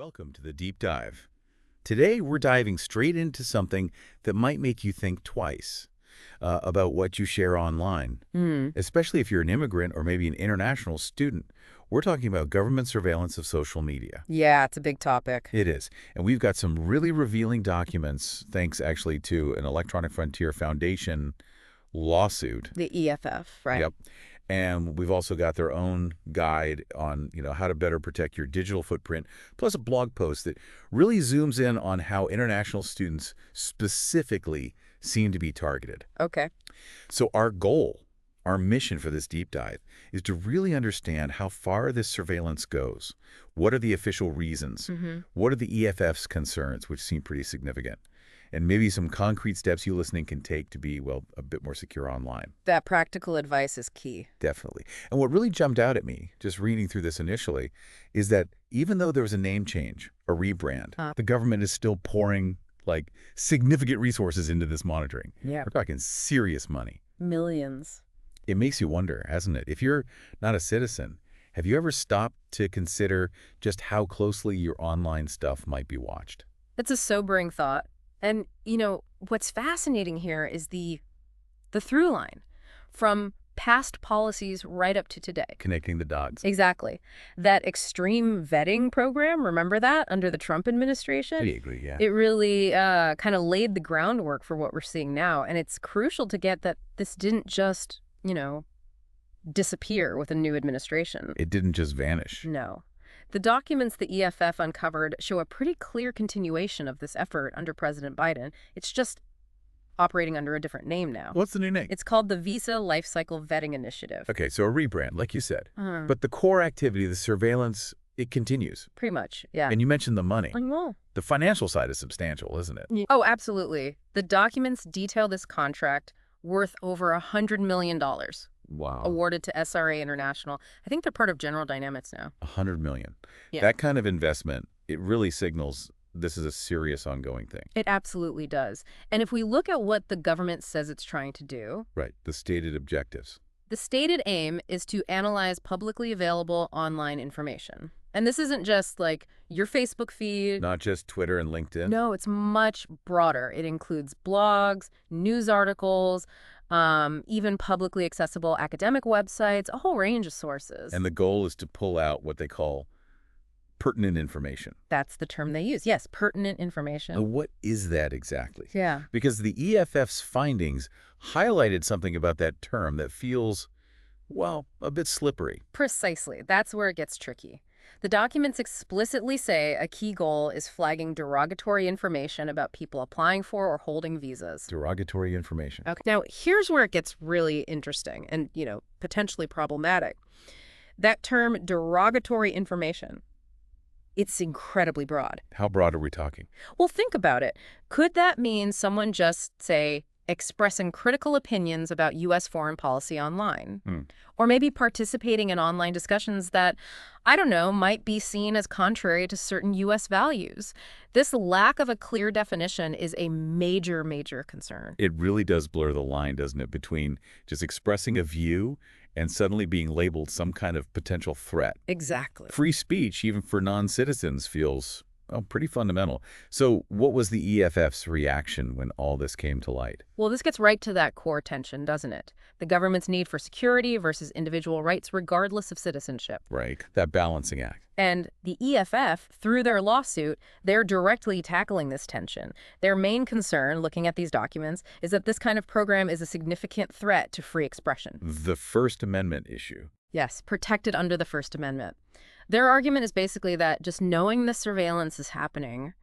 Welcome to the Deep Dive. Today, we're diving straight into something that might make you think twice about what you share online, especially if you're an immigrant or maybe an international student. We're talking about government surveillance of social media. Yeah, it's a big topic. It is. And we've got some really revealing documents, thanks actually to an Electronic Frontier Foundation lawsuit. The EFF, right? Yep. And we've also got their own guide on, how to better protect your digital footprint, plus a blog post that really zooms in on how international students specifically seem to be targeted. Okay. So our goal, our mission for this deep dive, is to really understand how far this surveillance goes. What are the official reasons? What are the EFF's concerns, which seem pretty significant? And maybe some concrete steps you listening can take to be, a bit more secure online. That practical advice is key. Definitely. And what really jumped out at me, just reading through this initially, is that even though there was a name change, a rebrand, the government is still pouring, significant resources into this monitoring. Yeah. We're talking serious money. Millions. It makes you wonder, hasn't it? If you're not a citizen, have you ever stopped to consider just how closely your online stuff might be watched? It's a sobering thought. And, what's fascinating here is the through line from past policies right up to today. Connecting the dots. Exactly. That extreme vetting program, remember that, under the Trump administration? I agree, yeah. It really kind of laid the groundwork for what we're seeing now. And it's crucial to get that this didn't just, disappear with a new administration. It didn't just vanish. No. The documents the EFF uncovered show a pretty clear continuation of this effort under President Biden. It's just operating under a different name now. What's the new name? It's called the Visa Lifecycle Vetting Initiative. Okay, so a rebrand, like you said. But the core activity, the surveillance, it continues. Pretty much, yeah. And you mentioned the money. I know. The financial side is substantial, isn't it? Oh, absolutely. The documents detail this contract worth over $100 million. Wow. Awarded to SRA International. I think they're part of General Dynamics now. $100 million. Yeah. That kind of investment, it really signals this is a serious ongoing thing. It absolutely does. And if we look at what the government says it's trying to do... Right, the stated objectives. The stated aim is to analyze publicly available online information. And this isn't just your Facebook feed. Not just Twitter and LinkedIn. No, it's much broader. It includes blogs, news articles, even publicly accessible academic websites, a whole range of sources. And the goal is to pull out what they call pertinent information. That's the term they use. Yes, pertinent information. Now, what is that exactly? Yeah. Because the EFF's findings highlighted something about that term that feels, a bit slippery. Precisely. That's where it gets tricky. The documents explicitly say a key goal is flagging derogatory information about people applying for or holding visas. Derogatory information. Okay. Now, here's where it gets really interesting and, potentially problematic. That term, derogatory information, it's incredibly broad. How broad are we talking? Well, think about it. Could that mean someone just, say, expressing critical opinions about U.S. foreign policy online? Or maybe participating in online discussions that, might be seen as contrary to certain U.S. values. This lack of a clear definition is a major, major concern. It really does blur the line, doesn't it, between just expressing a view and suddenly being labeled some kind of potential threat. Exactly. Free speech, even for non-citizens, feels pretty fundamental. So what was the EFF's reaction when all this came to light? Well, this gets right to that core tension, doesn't it? The government's need for security versus individual rights regardless of citizenship. Right, that balancing act. And the EFF, through their lawsuit, they're directly tackling this tension. Their main concern, looking at these documents, is that this kind of program is a significant threat to free expression. The First Amendment issue. Yes, protected under the First Amendment. Their argument is basically that just knowing the surveillance is happening,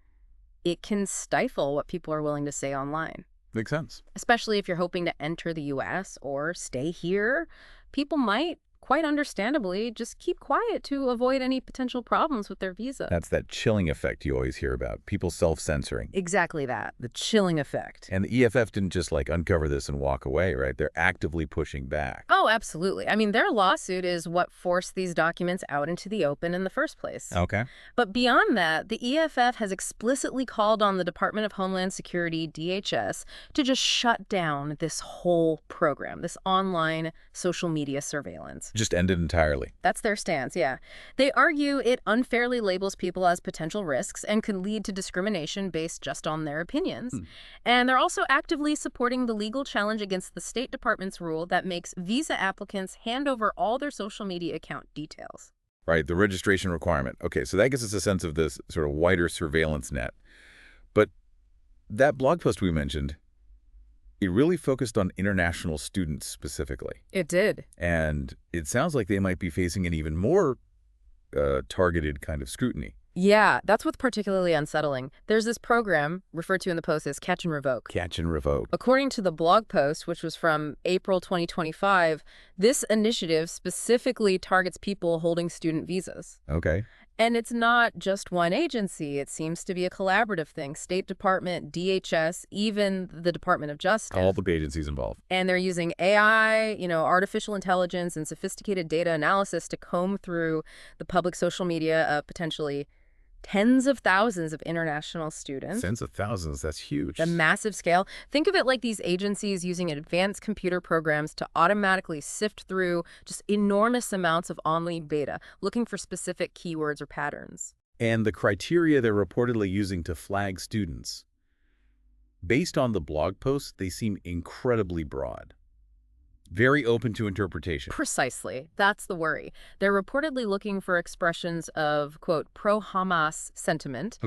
it can stifle what people are willing to say online. Makes sense. Especially if you're hoping to enter the U.S. or stay here, people might, quite understandably, just keep quiet to avoid any potential problems with their visa. That's that chilling effect you always hear about, people self-censoring. Exactly that, the chilling effect. And the EFF didn't just uncover this and walk away, right? They're actively pushing back. Oh, absolutely. I mean, their lawsuit is what forced these documents out into the open in the first place. Okay. But beyond that, the EFF has explicitly called on the Department of Homeland Security, DHS, to just shut down this whole program, this online social media surveillance. Just end it entirely. That's their stance, yeah. They argue it unfairly labels people as potential risks and could lead to discrimination based just on their opinions. And they're also actively supporting the legal challenge against the State Department's rule that makes visa applicants hand over all their social media account details. Right, the registration requirement. Okay, so that gives us a sense of this sort of wider surveillance net. But that blog post we mentioned, it really focused on international students specifically. It did. And it sounds like they might be facing an even more targeted kind of scrutiny. Yeah, that's what's particularly unsettling. There's this program, referred to in the post as Catch and Revoke. Catch and revoke. According to the blog post, which was from April 2025, this initiative specifically targets people holding student visas. Okay. And it's not just one agency. It seems to be a collaborative thing. State Department, DHS, even the Department of Justice. All the agencies involved. And they're using AI, artificial intelligence and sophisticated data analysis to comb through the public social media of potentially tens of thousands of international students. Tens of thousands, that's huge. A massive scale. Think of it like these agencies using advanced computer programs to automatically sift through just enormous amounts of online data, looking for specific keywords or patterns. And the criteria they're reportedly using to flag students, based on the blog post, they seem incredibly broad. Very open to interpretation. Precisely. That's the worry. They're reportedly looking for expressions of, quote, pro-Hamas sentiment,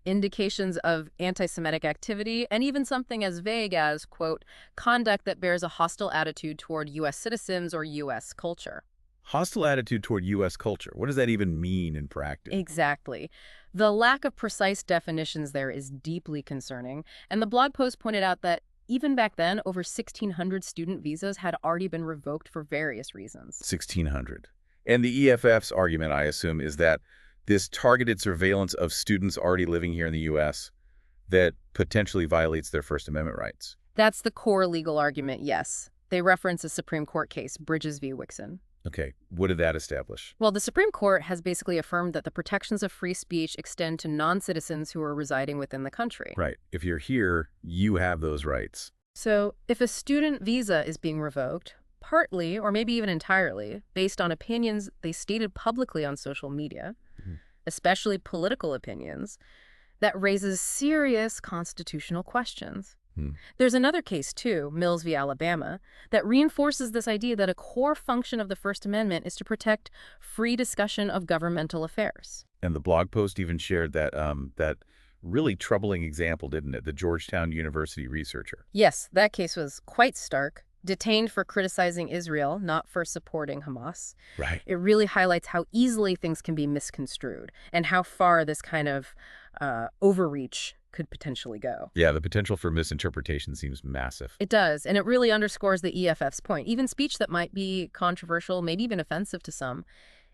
indications of anti-Semitic activity, and even something as vague as, quote, conduct that bears a hostile attitude toward U.S. citizens or U.S. culture. Hostile attitude toward U.S. culture. What does that even mean in practice? Exactly. The lack of precise definitions there is deeply concerning, and the blog post pointed out that even back then, over 1,600 student visas had already been revoked for various reasons. 1,600. And the EFF's argument, I assume, is that this targeted surveillance of students already living here in the U.S. that potentially violates their First Amendment rights. That's the core legal argument, yes. They reference a Supreme Court case, Bridges v. Wixson. Okay, what did that establish? Well, the Supreme Court has basically affirmed that the protections of free speech extend to non-citizens who are residing within the country. Right. If you're here, you have those rights. So if a student visa is being revoked, partly or maybe even entirely, based on opinions they stated publicly on social media, especially political opinions, that raises serious constitutional questions. There's another case, too, Mills v. Alabama, that reinforces this idea that a core function of the First Amendment is to protect free discussion of governmental affairs. And the blog post even shared that that really troubling example, didn't it? The Georgetown University researcher. Yes, that case was quite stark. Detained for criticizing Israel, not for supporting Hamas. Right. It really highlights how easily things can be misconstrued and how far this kind of overreach could potentially go. Yeah, the potential for misinterpretation seems massive. It does, and it really underscores the EFF's point. Even speech that might be controversial, maybe even offensive to some,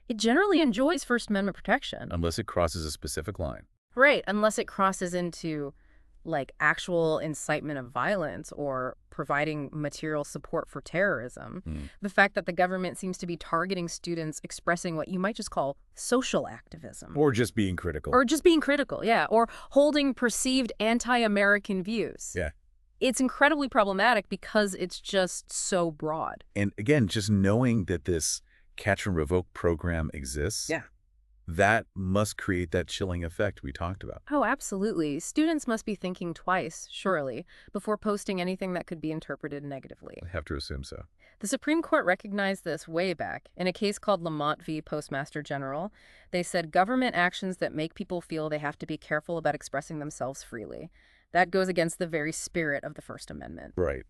it generally enjoys First Amendment protection. Unless it crosses a specific line. Right, unless it crosses into, like, actual incitement of violence or providing material support for terrorism. The fact that the government seems to be targeting students expressing what you might just call social activism. Or just being critical. Or just being critical, yeah. Or holding perceived anti-American views. Yeah. It's incredibly problematic because it's just so broad. And again, just knowing that this catch and revoke program exists, that must create that chilling effect we talked about. Oh, absolutely. Students must be thinking twice, surely, before posting anything that could be interpreted negatively. I have to assume so. The Supreme Court recognized this way back. In a case called Lamont v. Postmaster General, they said government actions that make people feel they have to be careful about expressing themselves freely. That goes against the very spirit of the First Amendment. Right.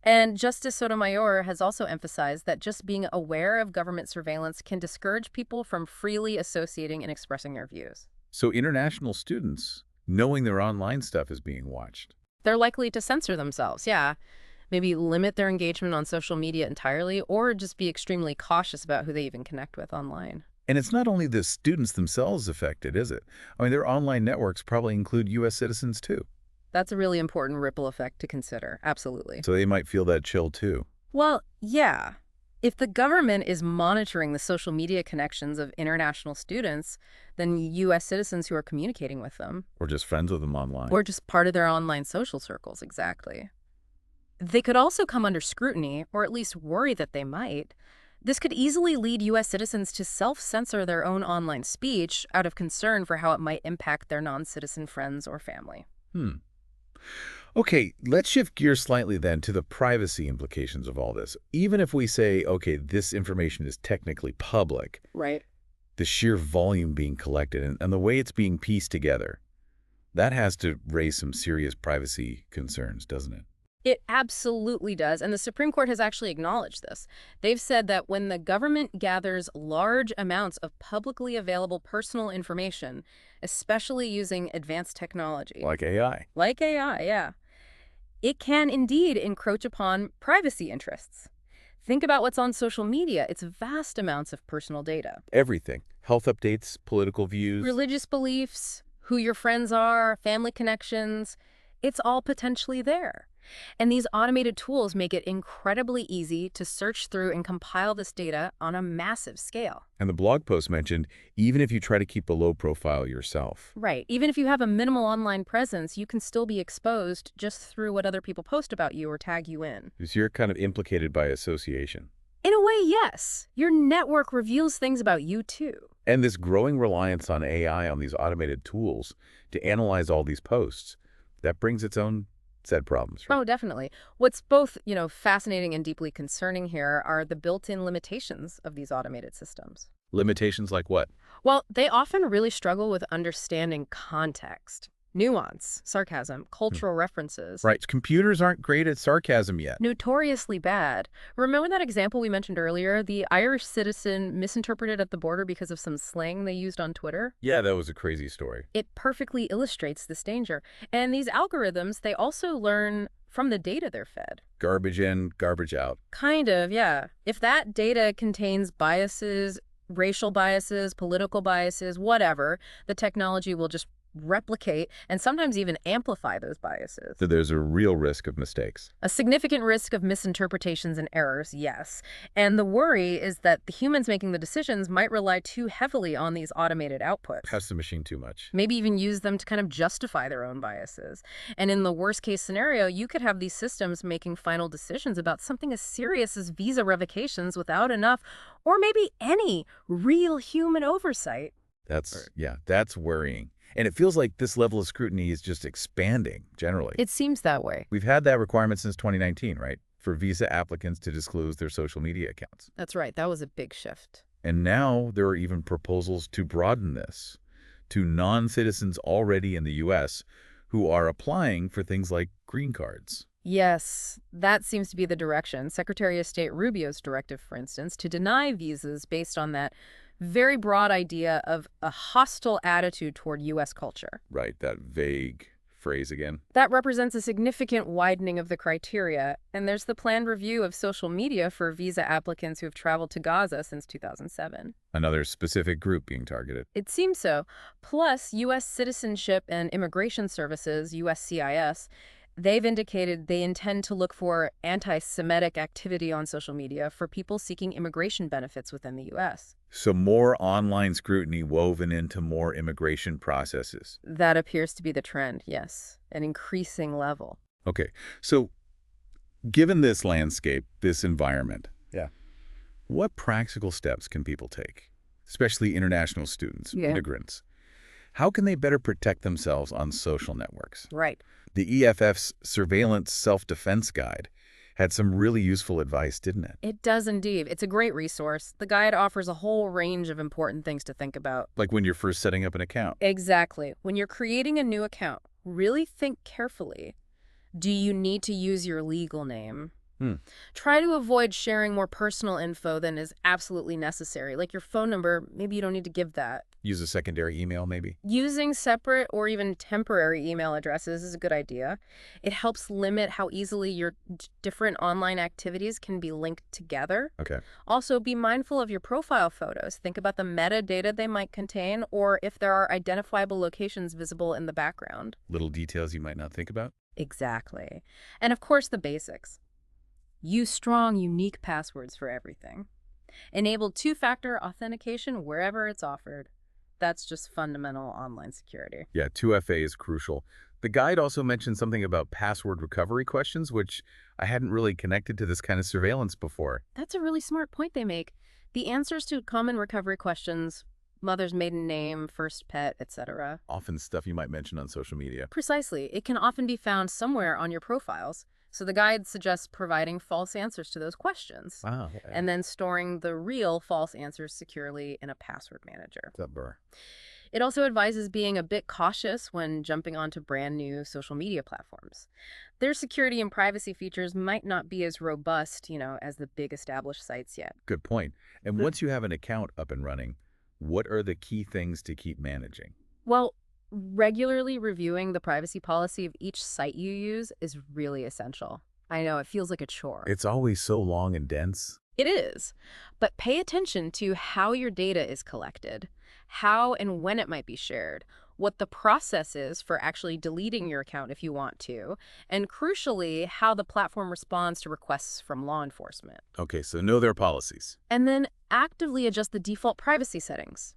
And Justice Sotomayor has also emphasized that just being aware of government surveillance can discourage people from freely associating and expressing their views. So international students, knowing their online stuff is being watched. They're likely to censor themselves, yeah. Maybe limit their engagement on social media entirely, or just be extremely cautious about who they even connect with online. And it's not only the students themselves affected, is it? I mean, their online networks probably include U.S. citizens, too. That's a really important ripple effect to consider, absolutely. So they might feel that chill, too. Well, yeah. If the government is monitoring the social media connections of international students, then U.S. citizens who are communicating with them. Or just friends with them online. Or just part of their online social circles, exactly. They could also come under scrutiny, or at least worry that they might, This could easily lead U.S. citizens to self-censor their own online speech out of concern for how it might impact their non-citizen friends or family. Hmm. Okay, let's shift gears slightly then to the privacy implications of all this. Even if we say, okay, this information is technically public, Right. the sheer volume being collected and the way it's being pieced together, that has to raise some serious privacy concerns, doesn't it? It absolutely does, and the Supreme Court has actually acknowledged this. They've said that when the government gathers large amounts of publicly available personal information, especially using advanced technology, Like AI. like AI, yeah, it can indeed encroach upon privacy interests. Think about what's on social media. It's vast amounts of personal data. Everything. Health updates, political views. Religious beliefs, who your friends are, family connections, it's all potentially there. And these automated tools make it incredibly easy to search through and compile this data on a massive scale. And the blog post mentioned, even if you try to keep a low profile yourself. Right. Even if you have a minimal online presence, you can still be exposed just through what other people post about you or tag you in. Because you're kind of implicated by association. In a way, yes. Your network reveals things about you, too. And this growing reliance on AI, on these automated tools, to analyze all these posts, that brings its own set problems. Right? Oh, definitely. What's both, fascinating and deeply concerning here are the built-in limitations of these automated systems. Limitations like what? Well, they often really struggle with understanding context, nuance, sarcasm, cultural references. Right. Computers aren't great at sarcasm yet. Notoriously bad. Remember that example we mentioned earlier? The Irish citizen misinterpreted at the border because of some slang they used on Twitter? Yeah, that was a crazy story. It perfectly illustrates this danger. And these algorithms, they also learn from the data they're fed. Garbage in, garbage out. Kind of, yeah. If that data contains biases, racial biases, political biases, whatever, the technology will just replicate and sometimes even amplify those biases. So there's a real risk of mistakes. A significant risk of misinterpretations and errors, yes. And the worry is that the humans making the decisions might rely too heavily on these automated outputs. Trust the machine too much. Maybe even use them to kind of justify their own biases. And in the worst case scenario, you could have these systems making final decisions about something as serious as visa revocations without enough or maybe any real human oversight. That's worrying. And it feels like this level of scrutiny is just expanding, generally. It seems that way. We've had that requirement since 2019, right? For visa applicants to disclose their social media accounts. That's right. That was a big shift. And now there are even proposals to broaden this to non-citizens already in the U.S. who are applying for things like green cards. Yes, that seems to be the direction. Secretary of State Rubio's directive, for instance, to deny visas based on that very broad idea of a hostile attitude toward U.S. culture. Right, that vague phrase again. That represents a significant widening of the criteria, and there's the planned review of social media for visa applicants who have traveled to Gaza since 2007. Another specific group being targeted. It seems so. Plus, U.S. Citizenship and Immigration Services, USCIS, they've indicated they intend to look for anti-Semitic activity on social media for people seeking immigration benefits within the U.S. So more online scrutiny woven into more immigration processes. That appears to be the trend, yes. An increasing level. Okay, so given this landscape, this environment, what practical steps can people take, especially international students, immigrants? How can they better protect themselves on social networks? Right. The EFF's Surveillance Self-Defense Guide had some really useful advice, didn't it? It does indeed. It's a great resource. The guide offers a whole range of important things to think about. Like when you're first setting up an account. Exactly. When you're creating a new account, really think carefully. Do you need to use your legal name? Try to avoid sharing more personal info than is absolutely necessary. Like your phone number, maybe you don't need to give that. Use a secondary email, maybe? Using separate or even temporary email addresses is a good idea. It helps limit how easily your different online activities can be linked together. Okay. Also, be mindful of your profile photos. Think about the metadata they might contain or if there are identifiable locations visible in the background. Little details you might not think about? Exactly. And of course, the basics. Use strong, unique passwords for everything. Enable two-factor authentication wherever it's offered. That's just fundamental online security. Yeah, 2FA is crucial. The guide also mentioned something about password recovery questions, which I hadn't really connected to this kind of surveillance before. That's a really smart point they make. The answers to common recovery questions, mother's maiden name, first pet, etc. Often stuff you might mention on social media. Precisely. It can often be found somewhere on your profiles. So the guide suggests providing false answers to those questions Wow. and then storing the real false answers securely in a password manager. Burr. It also advises being a bit cautious when jumping onto brand new social media platforms. Their security and privacy features might not be as robust, as the big established sites yet. Good point. And once you have an account up and running, what are the key things to keep managing? Well, regularly reviewing the privacy policy of each site you use is really essential. I know, it feels like a chore. It's always so long and dense. It is. But pay attention to how your data is collected, how and when it might be shared, what the process is for actually deleting your account if you want to, and crucially, how the platform responds to requests from law enforcement. Okay, so know their policies. And then actively adjust the default privacy settings.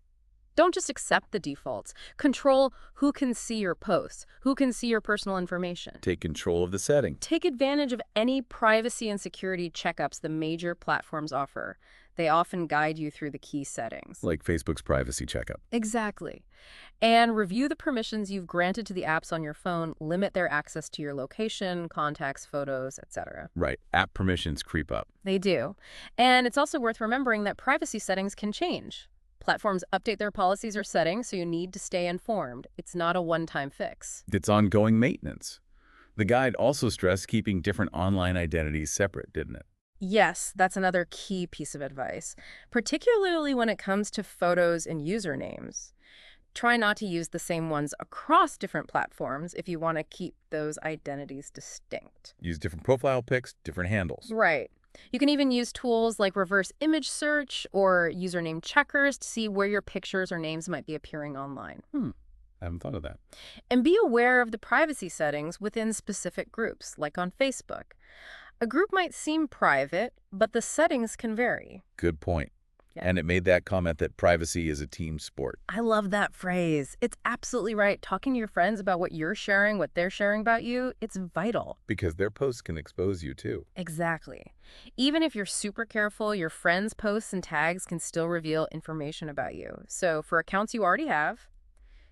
Don't just accept the defaults. Control who can see your posts, who can see your personal information. Take control of the setting. Take advantage of any privacy and security checkups the major platforms offer. They often guide you through the key settings. Like Facebook's privacy checkup. Exactly. And review the permissions you've granted to the apps on your phone, limit their access to your location, contacts, photos, etc. Right. App permissions creep up. They do. And it's also worth remembering that privacy settings can change. Platforms update their policies or settings, so you need to stay informed. It's not a one-time fix. It's ongoing maintenance. The guide also stressed keeping different online identities separate, didn't it? Yes, that's another key piece of advice, particularly when it comes to photos and usernames. Try not to use the same ones across different platforms if you want to keep those identities distinct. Use different profile pics, different handles. Right. You can even use tools like reverse image search or username checkers to see where your pictures or names might be appearing online. I haven't thought of that. And be aware of the privacy settings within specific groups, like on Facebook. A group might seem private, but the settings can vary. Good point. Yeah. And it made that comment that privacy is a team sport. I love that phrase. It's absolutely right. Talking to your friends about what you're sharing, what they're sharing about you, it's vital. Because their posts can expose you too. Exactly. Even if you're super careful, your friends' posts and tags can still reveal information about you. So for accounts you already have,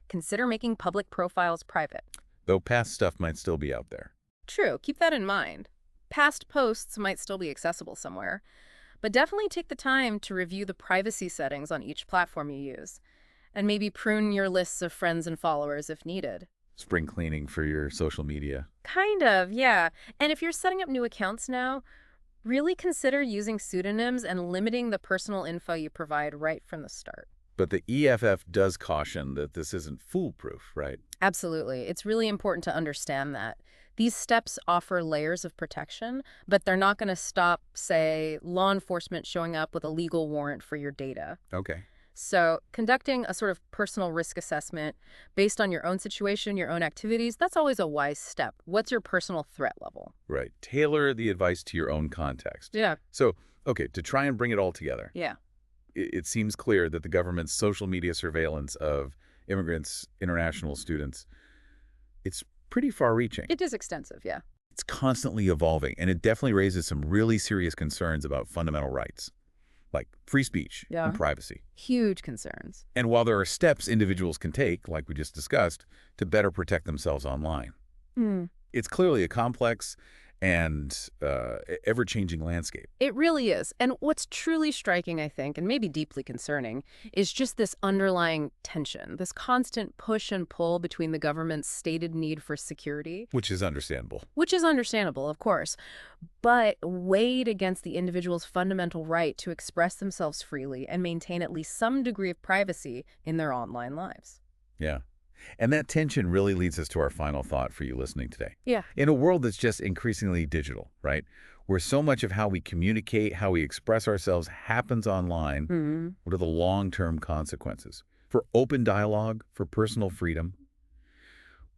consider making public profiles private. Though past stuff might still be out there. True. Keep that in mind. Past posts might still be accessible somewhere. But definitely take the time to review the privacy settings on each platform you use, and maybe prune your lists of friends and followers if needed. Spring cleaning for your social media. Kind of, yeah. And if you're setting up new accounts now, really consider using pseudonyms and limiting the personal info you provide right from the start. But the EFF does caution that this isn't foolproof, right? Absolutely. It's really important to understand that. These steps offer layers of protection, but they're not going to stop, say, law enforcement showing up with a legal warrant for your data. Okay. So conducting a sort of personal risk assessment based on your own situation, your own activities, that's always a wise step. What's your personal threat level? Right. Tailor the advice to your own context. Yeah. So, okay, to try and bring it all together. Yeah. It seems clear that the government's social media surveillance of immigrants, international students, it's pretty far-reaching. It is extensive, yeah. It's constantly evolving, and it definitely raises some really serious concerns about fundamental rights, like free speech and privacy. Huge concerns. And while there are steps individuals can take, like we just discussed, to better protect themselves online, it's clearly a complex and ever-changing landscape. It really is. And what's truly striking, I think, and maybe deeply concerning, is just this underlying tension, this constant push and pull between the government's stated need for security. Which is understandable. Which is understandable, of course, but weighed against the individual's fundamental right to express themselves freely and maintain at least some degree of privacy in their online lives. Yeah. And that tension really leads us to our final thought for you listening today. Yeah. In a world that's just increasingly digital, right, where so much of how we communicate, how we express ourselves happens online, what are the long-term consequences for open dialogue, for personal freedom?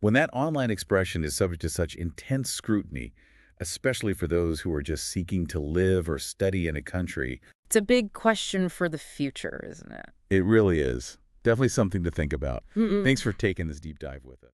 When that online expression is subject to such intense scrutiny, especially for those who are just seeking to live or study in a country, it's a big question for the future, isn't it? It really is. Definitely something to think about. Thanks for taking this deep dive with us.